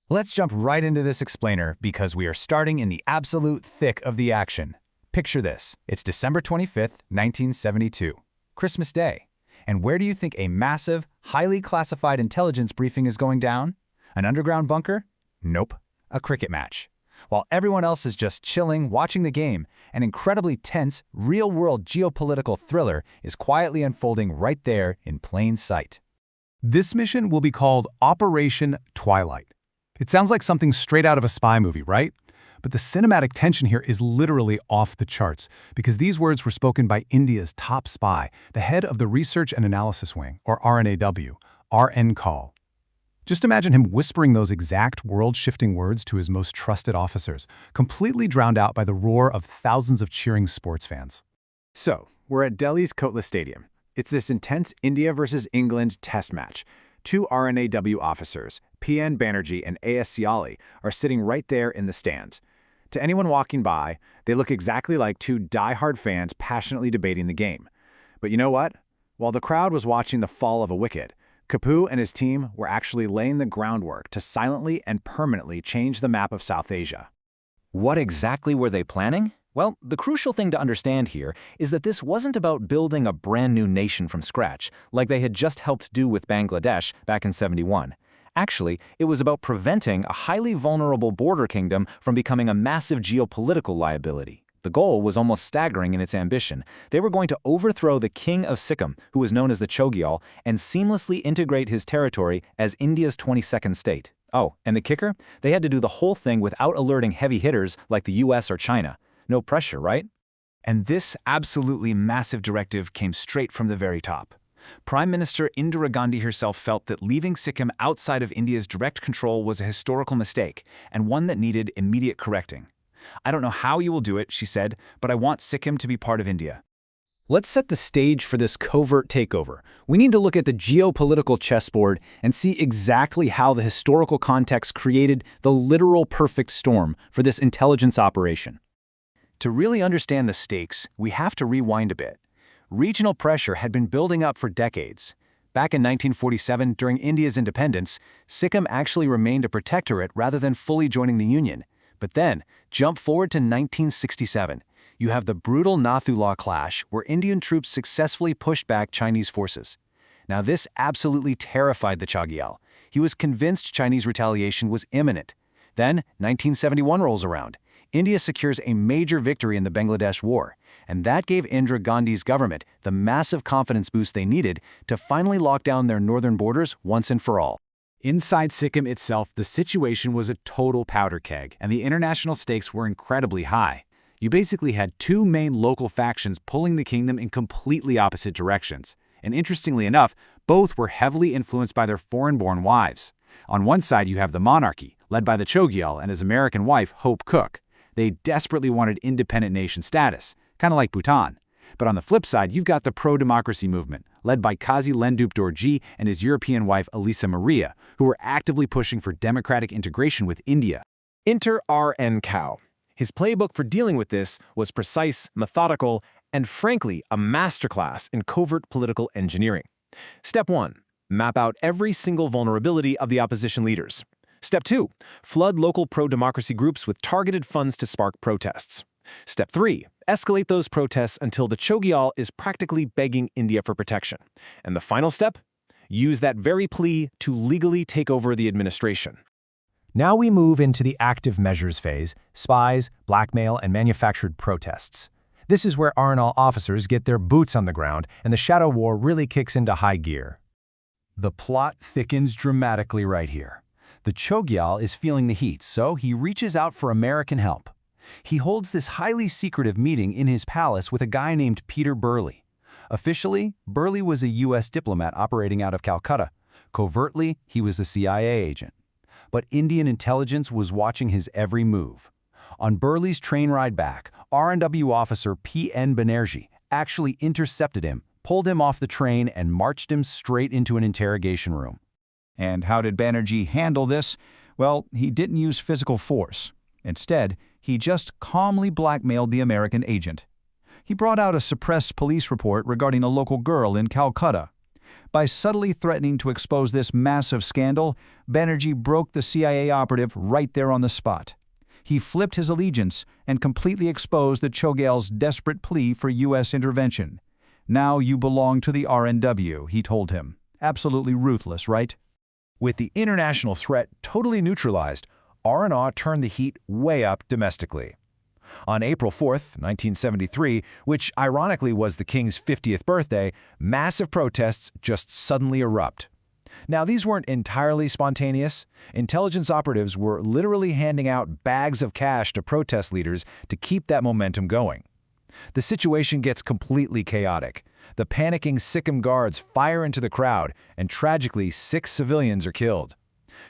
Let's jump right into this explainer because we are starting in the absolute thick of the action. Picture this. It's December 25th, 1972, Christmas Day. And where do you think a massive, highly classified intelligence briefing is going down? An underground bunker? Nope. A cricket match. While everyone else is just chilling, watching the game, an incredibly tense, real-world geopolitical thriller is quietly unfolding right there in plain sight. This mission will be called Operation Twilight. It sounds like something straight out of a spy movie, right? But the cinematic tension here is literally off the charts because these words were spoken by India's top spy, the head of the Research and Analysis Wing, or R&AW, R.N.AW. Just imagine him whispering those exact world-shifting words to his most trusted officers, completely drowned out by the roar of thousands of cheering sports fans. So, we're at Delhi's Kotla Stadium. It's this intense India versus England test match. Two R&AW officers, P.N. Banerjee and A.S. Siali, are sitting right there in the stands. To anyone walking by, they look exactly like two die-hard fans passionately debating the game. But you know what? While the crowd was watching the fall of a wicket, Kapoor and his team were actually laying the groundwork to silently and permanently change the map of South Asia. What exactly were they planning? Well, the crucial thing to understand here is that this wasn't about building a brand new nation from scratch, like they had just helped do with Bangladesh back in '71. Actually, it was about preventing a highly vulnerable border kingdom from becoming a massive geopolitical liability. The goal was almost staggering in its ambition. They were going to overthrow the king of Sikkim, who was known as the Chogyal, and seamlessly integrate his territory as India's 22nd state. Oh, and the kicker? They had to do the whole thing without alerting heavy hitters like the US or China. No pressure, right? And this absolutely massive directive came straight from the very top. Prime Minister Indira Gandhi herself felt that leaving Sikkim outside of India's direct control was a historical mistake, and one that needed immediate correcting. "I don't know how you will do it," she said, "but I want Sikkim to be part of India." Let's set the stage for this covert takeover. We need to look at the geopolitical chessboard and see exactly how the historical context created the literal perfect storm for this intelligence operation. To really understand the stakes, we have to rewind a bit. Regional pressure had been building up for decades. Back in 1947, during India's independence, Sikkim actually remained a protectorate rather than fully joining the Union. But then, jump forward to 1967. You have the brutal Nathula clash, where Indian troops successfully pushed back Chinese forces. Now this absolutely terrified the Chogyal. He was convinced Chinese retaliation was imminent. Then, 1971 rolls around. India secures a major victory in the Bangladesh War, and that gave Indira Gandhi's government the massive confidence boost they needed to finally lock down their northern borders once and for all. Inside Sikkim itself, the situation was a total powder keg, and the international stakes were incredibly high. You basically had two main local factions pulling the kingdom in completely opposite directions. And interestingly enough, both were heavily influenced by their foreign-born wives. On one side, you have the monarchy, led by the Chogyal and his American wife, Hope Cook. They desperately wanted independent nation status, kind of like Bhutan. But on the flip side, you've got the pro-democracy movement, led by Kazi Lendup Dorji and his European wife Elisa Maria, who were actively pushing for democratic integration with India. Enter R.N.AW. His playbook for dealing with this was precise, methodical, and frankly, a masterclass in covert political engineering. Step 1. Map out every single vulnerability of the opposition leaders. Step 2. Flood local pro-democracy groups with targeted funds to spark protests. Step 3. Escalate those protests until the Chogyal is practically begging India for protection. And the final step? Use that very plea to legally take over the administration. Now we move into the active measures phase: spies, blackmail, and manufactured protests. This is where R&AW officers get their boots on the ground and the shadow war really kicks into high gear. The plot thickens dramatically right here. The Chogyal is feeling the heat, so he reaches out for American help. He holds this highly secretive meeting in his palace with a guy named Peter Burley. Officially, Burley was a U.S. diplomat operating out of Calcutta. Covertly, he was a CIA agent. But Indian intelligence was watching his every move. On Burley's train ride back, R&AW officer P.N. Banerjee actually intercepted him, pulled him off the train, and marched him straight into an interrogation room. And how did Banerjee handle this? Well, he didn't use physical force. Instead, he just calmly blackmailed the American agent. He brought out a suppressed police report regarding a local girl in Calcutta. By subtly threatening to expose this massive scandal, Banerjee broke the CIA operative right there on the spot. He flipped his allegiance and completely exposed the Chogyal's desperate plea for U.S. intervention. "Now you belong to the R&AW," he told him. Absolutely ruthless, right? With the international threat totally neutralized, R&AW turned the heat way up domestically. On April 4, 1973, which ironically was the king's 50th birthday, massive protests just suddenly erupt. Now, these weren't entirely spontaneous. Intelligence operatives were literally handing out bags of cash to protest leaders to keep that momentum going. The situation gets completely chaotic. The panicking Sikkim guards fire into the crowd, and tragically, 6 civilians are killed.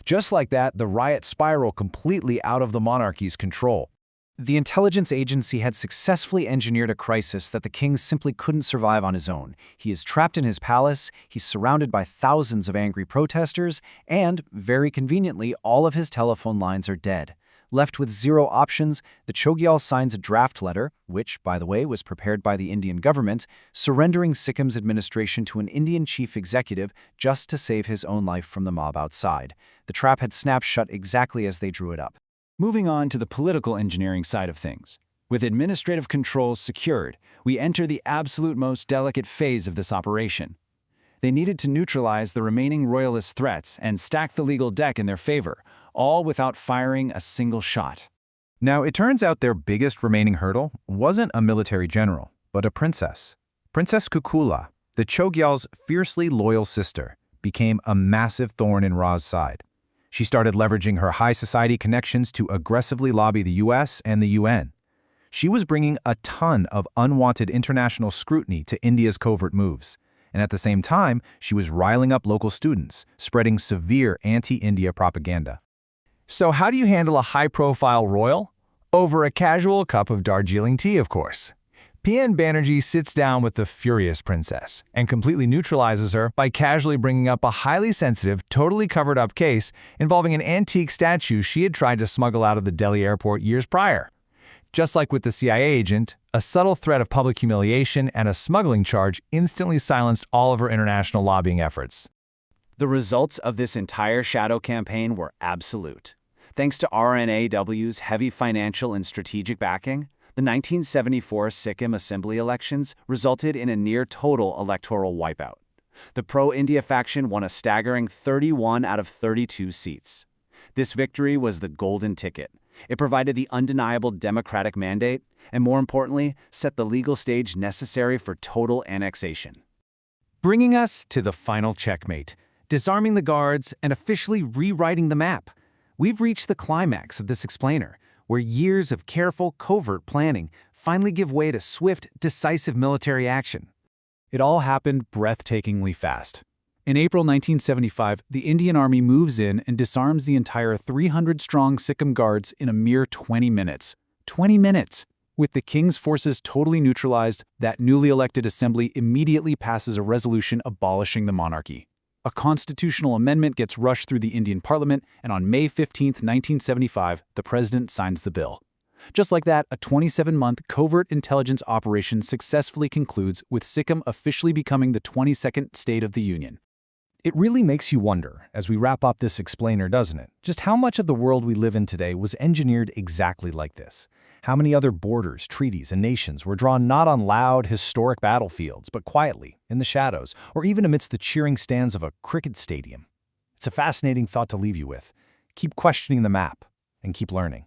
Just like that, the riot spiraled completely out of the monarchy's control. The intelligence agency had successfully engineered a crisis that the king simply couldn't survive on his own. He is trapped in his palace, he's surrounded by thousands of angry protesters, and, very conveniently, all of his telephone lines are dead. Left with 0 options, the Chogyal signs a draft letter, which, by the way, was prepared by the Indian government, surrendering Sikkim's administration to an Indian chief executive just to save his own life from the mob outside. The trap had snapped shut exactly as they drew it up. Moving on to the political engineering side of things. With administrative controls secured, we enter the absolute most delicate phase of this operation. They needed to neutralize the remaining royalist threats and stack the legal deck in their favor, all without firing a single shot. Now, it turns out their biggest remaining hurdle wasn't a military general, but a princess. Princess Kukula, the Chogyal's fiercely loyal sister, became a massive thorn in Ra's side. She started leveraging her high society connections to aggressively lobby the US and the UN. She was bringing a ton of unwanted international scrutiny to India's covert moves. And at the same time, she was riling up local students, spreading severe anti-India propaganda. So how do you handle a high-profile royal? Over a casual cup of Darjeeling tea, of course. P.N. Banerjee sits down with the furious princess and completely neutralizes her by casually bringing up a highly sensitive, totally covered-up case involving an antique statue she had tried to smuggle out of the Delhi airport years prior. Just like with the CIA agent, a subtle threat of public humiliation and a smuggling charge instantly silenced all of her international lobbying efforts. The results of this entire shadow campaign were absolute. Thanks to R&AW's heavy financial and strategic backing, the 1974 Sikkim Assembly elections resulted in a near-total electoral wipeout. The pro-India faction won a staggering 31 out of 32 seats. This victory was the golden ticket. It provided the undeniable democratic mandate, and more importantly, set the legal stage necessary for total annexation. Bringing us to the final checkmate, disarming the guards and officially rewriting the map. We've reached the climax of this explainer, where years of careful, covert planning finally give way to swift, decisive military action. It all happened breathtakingly fast. In April 1975, the Indian Army moves in and disarms the entire 300-strong Sikkim guards in a mere 20 minutes. 20 minutes! With the king's forces totally neutralized, that newly elected assembly immediately passes a resolution abolishing the monarchy. A constitutional amendment gets rushed through the Indian parliament, and on May 15, 1975, the president signs the bill. Just like that, a 27-month covert intelligence operation successfully concludes, with Sikkim officially becoming the 22nd state of the Union. It really makes you wonder, as we wrap up this explainer, doesn't it? Just how much of the world we live in today was engineered exactly like this? How many other borders, treaties, and nations were drawn not on loud, historic battlefields, but quietly, in the shadows, or even amidst the cheering stands of a cricket stadium? It's a fascinating thought to leave you with. Keep questioning the map, and keep learning.